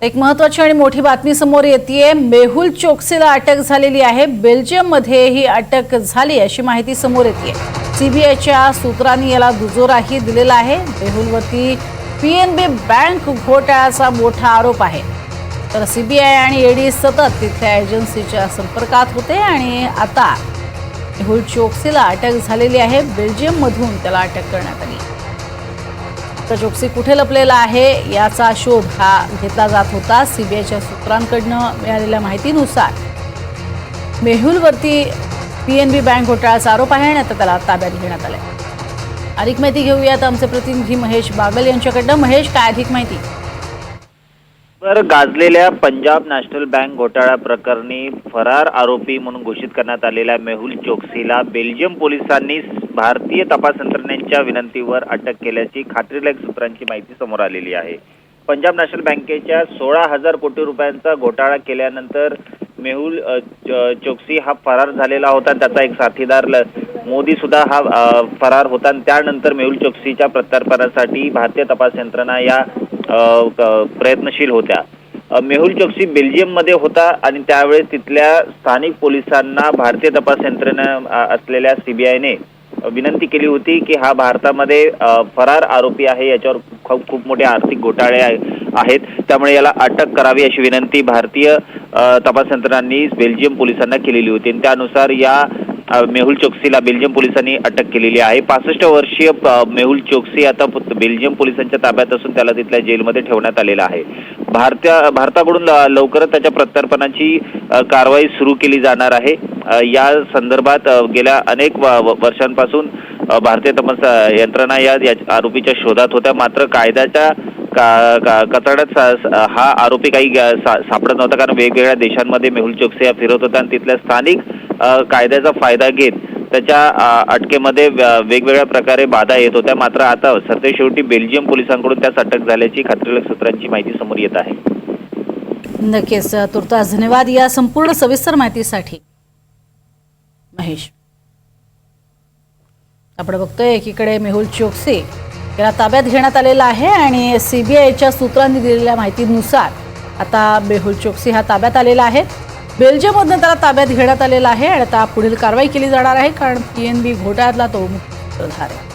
एक महत्त्वाची आणि मोठी बातमी समोर येतेय। मेहुल चोक्सीला अटक झालेली आहे। बेल्जियममध्ये ही अटक झाली अशी माहिती समोर येतेय। सीबीआयच्या सूत्रांनी याला दुजोराही दिलेला आहे। मेहुलवरती पीएनबी बँक घोटाळ्याचा मोठा आरोप आहे। तर सीबीआय आणि ईडी सतत तिथल्या एजन्सीच्या संपर्कात होते आणि आता मेहुल चोक्सीला अटक झालेली आहे। बेल्जियममधून त्याला अटक करण्यात आली। चोक्सी कुठे लपलेला आहे याचा शोध हा घेतला जात होता। सीबीआयच्या सूत्रांकडून मिळालेल्या माहितीनुसार मेहुलवरती पीएनबी बँक घोटाळ्याचा आरोप आहे आणि आता त्याला ताब्यात घेण्यात आले। अधिक माहिती घेऊयात आमचे प्रतिनिधी महेश बागल यांच्याकडून। महेश, काय अधिक माहिती? गाजलेल्या पंजाब नॅशनल बँक घोटाळा प्रकरणी फरार आरोपी म्हणून घोषित करण्यात आलेल्या मेहुल चोक्सीला बेल्जियम पोलिसांनी भारतीय तपास यंत्रणेच्या विनंतीवर अटक केल्याची खात्रीलायक सूत्रांची माहिती समोर आलेली आहे। पंजाब नॅशनल बँकेच्या 16,000 कोटी रुपयांचा घोटाळा केल्यानंतर मेहुल चोक्सी हा फरार झालेला होता। त्याचा एक साथीदार मोदी सुद्धा हा फरार होता। त्यानंतर मेहुल चोक्सीच्या प्रत्यार्पणासाठी भारतीय तपास यंत्रणा या प्रयत्नशील होत्या। मेहुल चोक्सी बेल्जियम मध्ये होता आणि त्यावेळेस तिथल्या स्थानिक पोलिसांना भारतीय तपास यंत्रणा असलेल्या सीबीआयने विनंती केली होती की हा भारतामध्ये फरार आरोपी आहे, याच्यावर खूप मोठे आर्थिक घोटाळे आहेत, त्यामुळे याला अटक करावी अशी विनंती भारतीय तपास यंत्रणांनी बेल्जियम पोलिसांना केलेली होती। त्यानुसार या मेहुल चोक्सीला बेल्जियम पोलिसांनी अटक केलेली आहे। 65 वर्षीय मेहुल चोक्सी आता बेल्जियम पोलिसांच्या ताब्यात असून त्याला तिथल्या जेलमध्ये ठेवण्यात आलेला आहे। भारताकडून लवकरच त्याच्या प्रत्यार्पणाची कारवाई सुरू केली जाणार आहे। या संदर्भात गेल्या अनेक वर्षांपासून भारतीय तपास यंत्रणा या आरोपीच्या शोधात होत्या, मात्र कायद्याच्या कचाड्यात हा आरोपी काही सापडत नव्हता, कारण वेगवेगळ्या देशांमध्ये मेहुल चोक्सी हा फिरत होता आणि तिथल्या स्थानिक कायद्याचा फायदा घेत त्याच्या अटकेमध्ये वेगवेगळ्या प्रकारे बाधा येत होत्या। मात्र आता सरतेशेवटी बेल्जियम पोलिसांकडून त्यास अटक झाल्याची खात्रीलायक सूत्रांची माहिती समोर येत आहे। नक्कीच, तुर्तास धन्यवाद या संपूर्ण सविस्तर माहितीसाठी महेश। आपण बघतोय एकीकडे मेहुल चोक्सी याला ताब्यात घेण्यात आलेला आहे आणि सीबीआयच्या सूत्रांनी दिलेल्या माहितीनुसार आता मेहुल चोक्सी हा ताब्यात आलेला आहे। बेल्जियममधून त्याला ताब्यात घेण्यात आलेला आहे आणि आता पुढील कारवाई केली जाणार आहे, कारण पीएनबी घोटाळ्यातला तो मुख्य सूत्रधार आहे।